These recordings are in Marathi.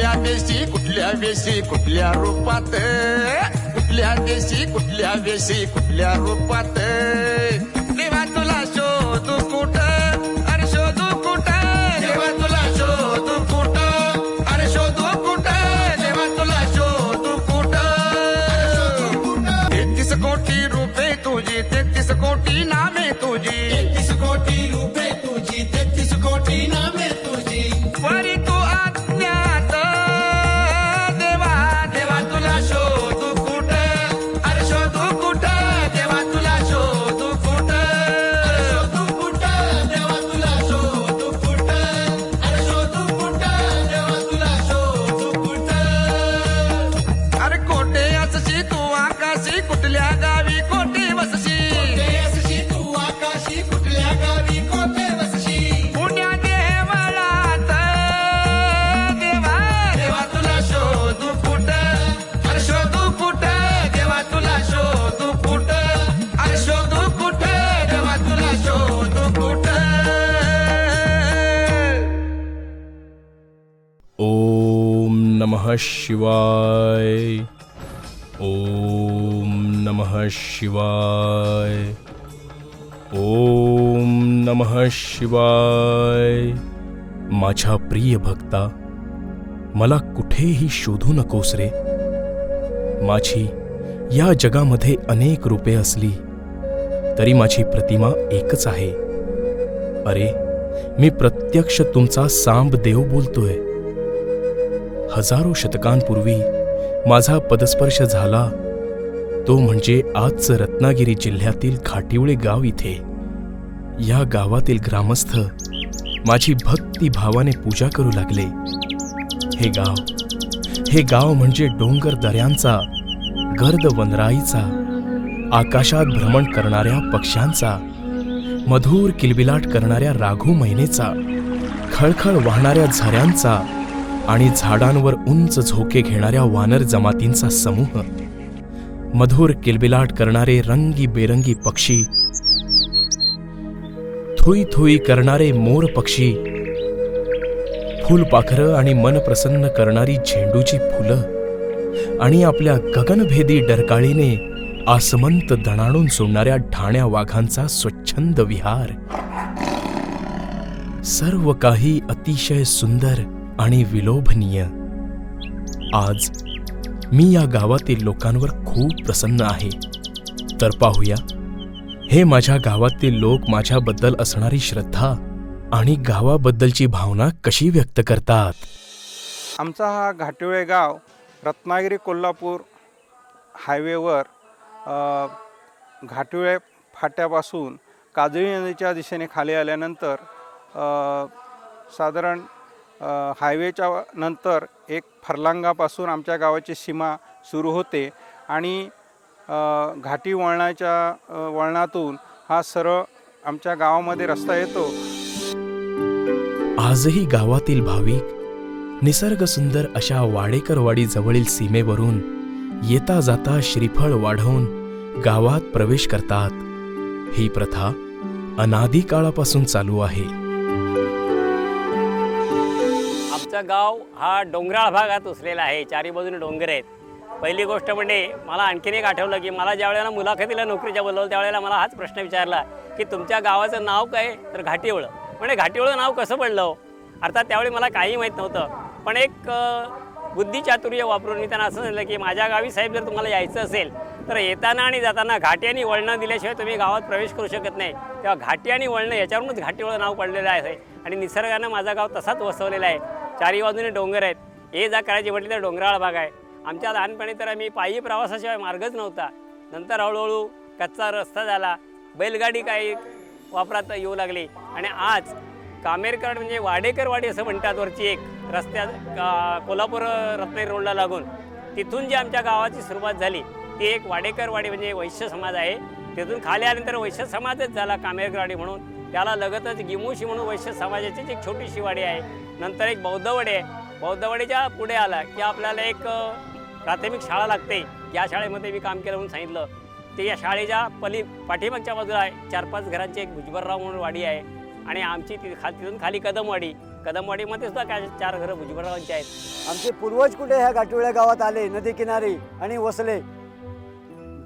कुठल्या वेशी कुठल्या रूपात, कुठल्या देशी कुठल्या वेशी कुठल्या रूपात, देवा तुला शोधू कुठ, अरे शोधू कुठ, देवा तुला शोधू कुठ, अरे शोधू कुठ, देवा तुला शोधू कुठ. 33 कोटी रुपये तुझी, 33 कोटी नामे तुझी, 33 कोटी रुपये तुझी, 33 कोटी नामे तुझी. वरी तू अज्ञात देवा, देवा तुला शोधू कुठ, अरे शोधू कुठ, देवा तुला शोधू कुठ, अरे शोधू कुठ, देवा तुला शोधू कुठ, अरे शोधू कुठ, देवा तुला शोधू कुठ. अरे कोठे असशी तू आकाशी, कुठल्या गावी कोठे वसशी, देशशी तू आकाशी, कुठल्या गावी कोठे वसशी. पुण्या देवळात देवा, देवा तुला शोधू कुठ, अरे शोधू कुठ, देवा तुला शोधू कुठ, अरे शोधू कुठ, देवा तुला शोधू कुठ. ओम नमः शिवाय. ओम नमः शिवाय. ओम नमः शिवाय. माझ्या प्रिय भक्ता, मला कुठेही शोधू नकोस रे. माझी या जगामध्ये अनेक रूपे असली तरी माझी प्रतिमा एकच आहे. अरे, मी प्रत्यक्ष तुमचा सांब देव बोलतोय. हजारो शतकांपूर्वी माझा पदस्पर्श झाला तो म्हणजे आजचं रत्नागिरी जिल्ह्यातील घाटिवळे गाव. इथे या गावातील ग्रामस्थ माझी भक्ती भावाने पूजा करू लागले. हे गाव म्हणजे डोंगर दऱ्यांचा, गर्द वनराईचा, आकाशात भ्रमण करणाऱ्या पक्ष्यांचा, मधुर किलबिलाट करणाऱ्या राघू मैनेचा, खळखळ वाहणाऱ्या झऱ्यांचा आणि झाडांवर उंच झोके घेणाऱ्या वानर जमातींचा समूह, मधुर किलबिलाट करणारे रंगी बेरंगी पक्षी, थुई थुई करणारे मोर पक्षी, फुलपाखरं आणि मन प्रसन्न करणारी झेंडूची फुलं आणि आपल्या गगनभेदी डरकाळीने आसमंत दणाणून सोडणाऱ्या ढाण्या वाघांचा स्वच्छंद विहार. सर्व काही अतिशय सुंदर आणि विलोभनीय. आज मी या गावातील लोकांवर खूप प्रसन्न आहे. तर पाहूया हे माझ्या गावातील लोक माझ्याबद्दल असणारी श्रद्धा आणि गावाबद्दलची भावना कशी व्यक्त करतात. आमचा हा घाटिवळे गाव रत्नागिरी कोल्हापूर हायवेवर घाटिवळे फाट्यापासून काजळी नदीच्या दिशेने खाली आल्यानंतर साधारण हायवेच्या नंतर एक फरलांगापासून आमच्या गावाची सीमा सुरू होते आणि घाटी वळणातून हा सरळ आमच्या गावामध्ये रस्ता येतो. आजही गावातील भाविक निसर्गसुंदर अशा वाडेकरवाडी जवळील सीमेवरून येता जाता श्रीफळ वाढवून गावात प्रवेश करतात. ही प्रथा अनादी काळापासून चालू आहे. आमचा गाव हा डोंगराळ भागात वसलेला आहे. चारी बाजूने डोंगर आहेत. पहिली गोष्ट म्हणजे मला आणखीन एक आठवलं की मला ज्या वेळेला मुलाखतीला नोकरीच्या बोलवलं त्यावेळेला मला हाच प्रश्न विचारला की तुमच्या गावाचं नाव काय, तर घाटिवळं. म्हणजे घाटिवळं नाव कसं पडलं हो. अर्थात त्यावेळी मला काही माहीत नव्हतं, पण एक बुद्धिचातुर्य वापरून मी त्यांना असं सांगितलं की माझ्या गावी साहेब जर तुम्हाला यायचं असेल तर येताना आणि जाताना घाटी आणि वळणं दिल्याशिवाय तुम्ही गावात प्रवेश करू शकत नाही. तेव्हा घाटी आणि वळणं याच्यावरूनच घाटिवळं नाव पडलेलं आहे आणि निसर्गानं माझा गाव तसाच वसवलेला आहे. चारी बाजूने डोंगर आहेत. ये जा करायची म्हटली तर डोंगराळ भाग आहे. आमच्या लहानपणी तर आम्ही पायी प्रवासाशिवाय मार्गच नव्हता. नंतर हळूहळू कच्चा रस्ता झाला, बैलगाडी काही वापरात येऊ लागली आणि आज कामेरकड म्हणजे वाडेकरवाडी असं म्हणतात वरची एक रस्त्यात कोल्हापूर रत्नागिरी रोडला लागून तिथून जी आमच्या गावाची सुरुवात झाली ती एक वाडेकरवाडी म्हणजे वैश्य समाज आहे. तिथून खाली आल्यानंतर वैश्य समाजच झाला कामेरकरवाडी म्हणून. त्याला लगतच गिमोशी म्हणून वैश्य समाजाचीच एक छोटीशी वाडी आहे. नंतर एक बौद्धवाडी आहे. बौद्धवाडीच्या पुढे आला की आपल्याला एक प्राथमिक शाळा लागते. या शाळेमध्ये मी काम केलं म्हणून सांगितलं. ते या शाळेच्या पाठीमागच्या बाजूला आहे 4-5 घरांची एक भुजबळराव म्हणून वाडी आहे आणि आमची तिथून खाली कदमवाडी कदमवाडीमध्ये सुद्धा काय 4 घरं भुजबळरावांची आहेत. आमचे पूर्वज कुठे ह्या घाटिवळ्या गावात आले नदीकिनारी आणि वसले.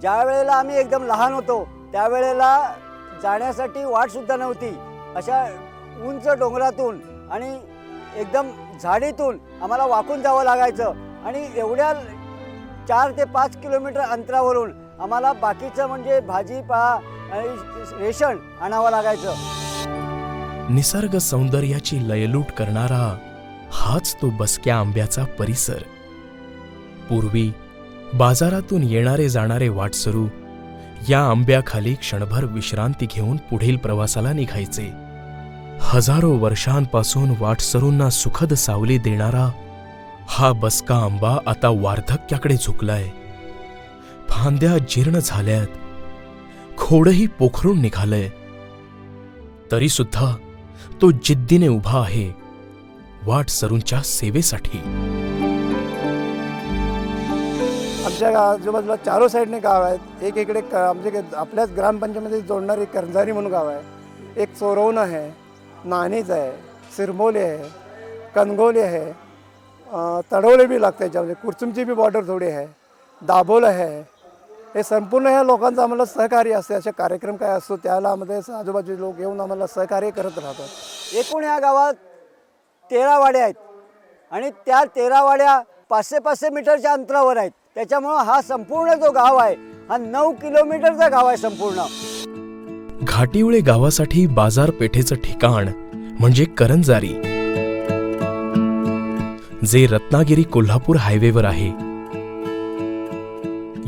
ज्या वेळेला आम्ही एकदम लहान होतो त्यावेळेला जाण्यासाठी वाटसुद्धा नव्हती. अशा उंच डोंगरातून आणि एकदम झाडीतून आम्हाला वाकून जावं लागायचं आणि एवढ्या 4 ते 5 किलोमीटर अंतरावरून आम्हाला बाकीचं म्हणजे भाजीपाला आणि रेशन आणावं लागायचं. निसर्ग सौंदर्याची लयलूट करणारा हाच तो बसक्या आंब्याचा परिसर. पूर्वी बाजारातून येणारे जाणारे वाटसरू या आंब्याखाली क्षणभर विश्रांती घेऊन पुढील प्रवासाला निघायचे. हजारो वर्षांपासून वाटसरूंना सुखद सावली देणारा हा बसका आंबा आता वार्धक्याकडे झुकलाय. फांद्या जीर्ण झाल्यात, खोडही पोखरून निघालंय, तरी सुद्धा तो जिद्दीने उभा आहे वाटसरूंच्या सेवेसाठी. आमच्या आजूबाजूला 4 साईडने गाव आहेत. एक इकडे आमच्या आपल्याच ग्रामपंचायतीमध्ये जोडणारी करंजारी म्हणून गाव आहे. एक चोरवणं आहे, नाणीज आहे, सिरमोली आहे, कणगोली आहे, तडवले बी लागतं याच्यामध्ये, कुरचुमची बी बॉर्डर थोडी आहे, दाभोल आहे. हे संपूर्ण ह्या लोकांचं आम्हाला सहकार्य असते. असे कार्यक्रम काय असतो त्याला आम्हाला आजूबाजूचे लोक येऊन आम्हाला सहकार्य करत राहतात. एकूण या गावात 13 वाड्या आहेत आणि त्या 13 वाड्या 500-500 मीटरच्या अंतरावर आहेत. त्याच्यामुळं हा संपूर्ण जो गाव आहे हा 9 किलोमीटरचा गाव आहे संपूर्ण. घाटिवळे गावासाठी बाजारपेठेचं ठिकाण म्हणजे करंजारी, जे रत्नागिरी कोल्हापूर हायवेवर आहे.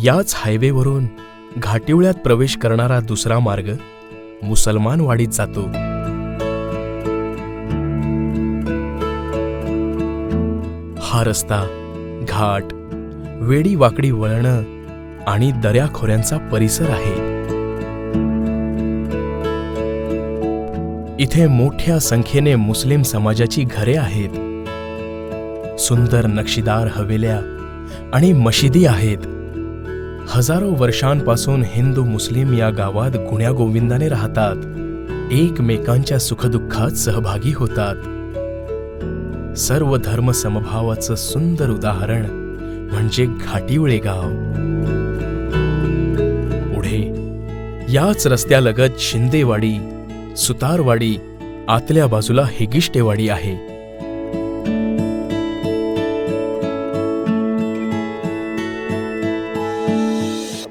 याच हायवेवरून घाटिवळ्यात प्रवेश करणारा दुसरा मार्ग मुसलमानवाडीत जातो. हा रस्ता घाट, वेडी वाकडी वळणं आणि दऱ्याखोऱ्यांचा परिसर आहे. इथे मोठ्या संख्येने मुस्लिम समाजाची घरे आहेत. सुंदर नक्षीदार हवेल्या आणि मशिदी आहेत. हजारो वर्षांपासून हिंदू मुस्लिम या गावात गुण्यागोविंदाने राहतात, एकमेकांच्या सुखदुःखात सहभागी होतात. सर्व धर्म समभावाचं सुंदर उदाहरण म्हणजे घाटिवळे गाव. पुढे याच रस्त्यालगत शिंदेवाडी, सुतारवाडी, आतल्या बाजूला हेगिष्टेवाडी आहे.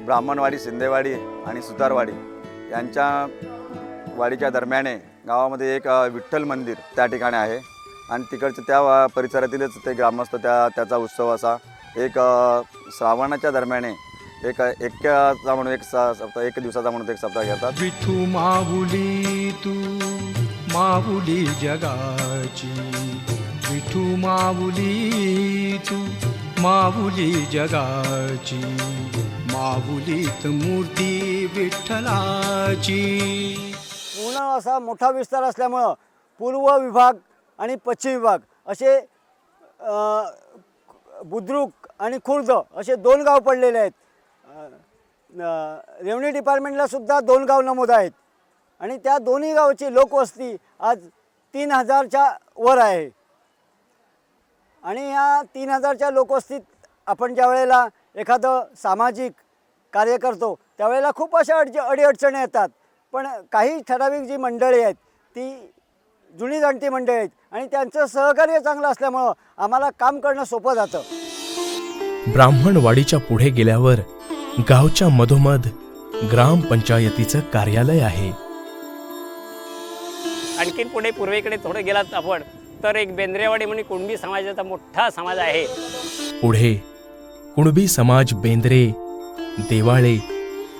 ब्राह्मणवाडी, शिंदेवाडी आणि सुतारवाडी यांच्या वाडीच्या दरम्याने गावामध्ये एक विठ्ठल मंदिर त्या ठिकाणी आहे आणि तिकडच्या त्या परिसरातीलच ते ग्रामस्थ त्याचा उत्सव असा एक श्रावणाच्या दरम्याने एक एक्क्याचा म्हणून एक दिवसाचा म्हणून एक सप्ताह घेतात. विठू माऊली तू माऊली जगाची, विठू माऊली तू माऊली जगाची, माऊलीत मूर्ती विठ्ठलाची. पूर्ण असा मोठा विस्तार असल्यामुळं पूर्व विभाग आणि पश्चिम विभाग असे बुद्रुक आणि खुर्द असे 2 गाव पडलेले आहेत. रेव्हन्यू डिपार्टमेंटला सुद्धा 2 गाव नमूद आहेत आणि त्या दोन्ही गावाची लोकवस्ती आज 3000च्या वर आहे. आणि या 3000च्या लोकवस्तीत आपण ज्या वेळेला एखादं सामाजिक कार्य करतो त्यावेळेला खूप अशा अडीअडचणी येतात. पण काही ठराविक जी मंडळी आहेत ती जुनी जाणती मंडळी आहेत आणि त्यांचं सहकार्य चांगलं असल्यामुळं आम्हाला काम करणं सोपं जातं. ब्राह्मणवाडीच्या पुढे गेल्यावर गावच्या मधोमध ग्रामपंचायतीचं कार्यालय आहे. आणखीन पुढे पूर्वेकडे थोडं गेलात आपण तर एक बेंद्रेवाडी म्हणून कुणबी समाजाचा मोठा समाज आहे. पुढे कुणबी समाज, बेंद्रे, देवाळे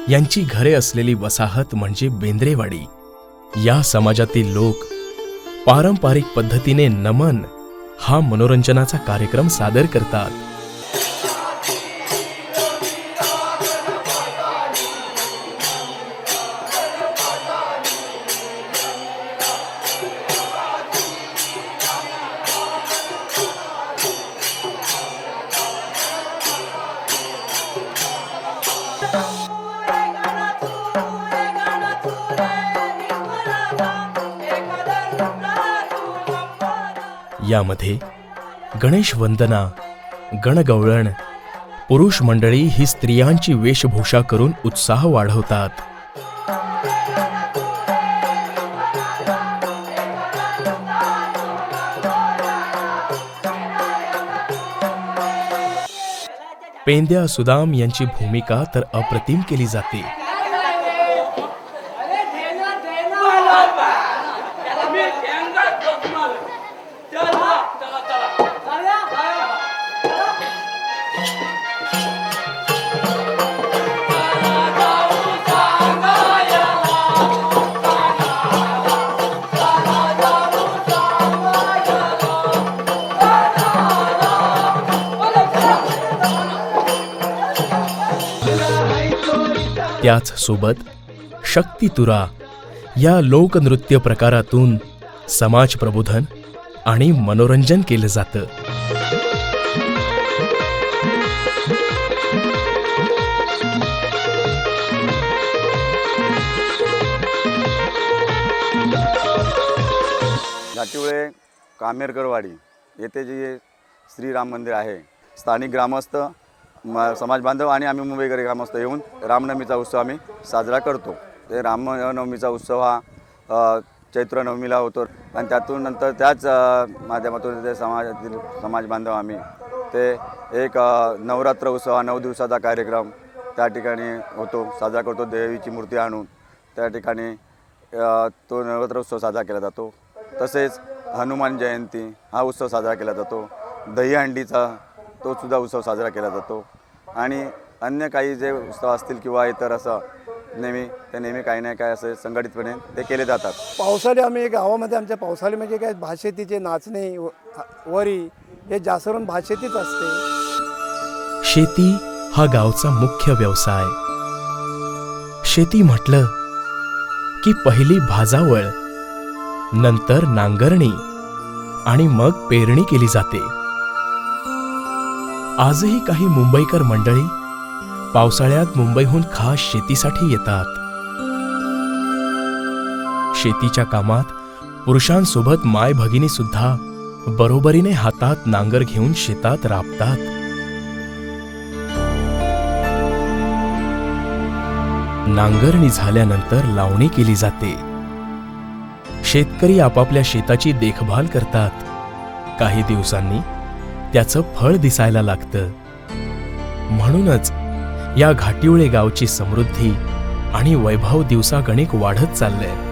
यांची घरे असलेली वसाहत म्हणजे बेंद्रेवाडी. या समाजातील लोक पारंपरिक पद्धतीने नमन हा मनोरंजनाचा कार्यक्रम सादर करतात. यामध्ये गणेश वंदना, गणगवळण, पुरुष मंडळी ही स्त्रियांची वेशभूषा करून उत्साह वाढवतात. पेंद्या सुदाम यांची भूमिका तर अप्रतिम केली जाते. त्याच सोबत शक्तितुरा या लोकनृत्य प्रकारातून समाज प्रबोधन आणि मनोरंजन केलं जातं. घाटिवळे कामेरकरवाडी येथे जे श्रीराम मंदिर आहे, स्थानिक ग्रामस्थ, समाज बांधव आणि आम्ही मुंबईकर ग्रामस्थ येऊन रामनवमीचा उत्सव आम्ही साजरा करतो. ते रामनवमीचा उत्सव हा चैत्र नवमीला होतो आणि त्यातून नंतर त्याच माध्यमातून ते समाजातील समाज बांधव आम्ही ते एक नवरात्र उत्सव हा 9 दिवसाचा कार्यक्रम त्या ठिकाणी होतो, साजरा करतो. देवीची मूर्ती आणून त्या ठिकाणी तो नवरात्र उत्सव साजरा केला जातो. तसेच हनुमान जयंती हा उत्सव साजरा केला जातो. दहीहंडीचा तो सुद्धा उत्सव साजरा केला जातो आणि अन्य काही जे उत्सव असतील किंवा इतर असं नेहमी काही नाही काय असे संघटितपणे ते केले जातात. पावसाळी आम्ही गावामध्ये आमच्या पावसाळी म्हणजे काय भातशेतीचे नाचणे वरी हे जास्त करून भातशेतीच असते. शेती हा गावचा मुख्य व्यवसाय. शेती म्हटलं की पहिली भाजावळ, नंतर नांगरणी आणि मग पेरणी केली जाते. आजही काही मुंबईकर मंडळी पावसाळ्यात मुंबईहून खास शेतीसाठी येतात. शेतीच्या कामात पुरुषांसोबत माय भगिनी सुद्धा बरोबरीने हातात नांगर घेऊन शेतात राबतात. नांगरणी झाल्यानंतर लावणी केली जाते. शेतकरी आपापल्या शेताची देखभाल करतात. काही दिवसांनी त्याचं फळ दिसायला लागतं. म्हणूनच या घाटिवळे गावची समृद्धी आणि वैभव दिवसागणिक वाढत चाललंय.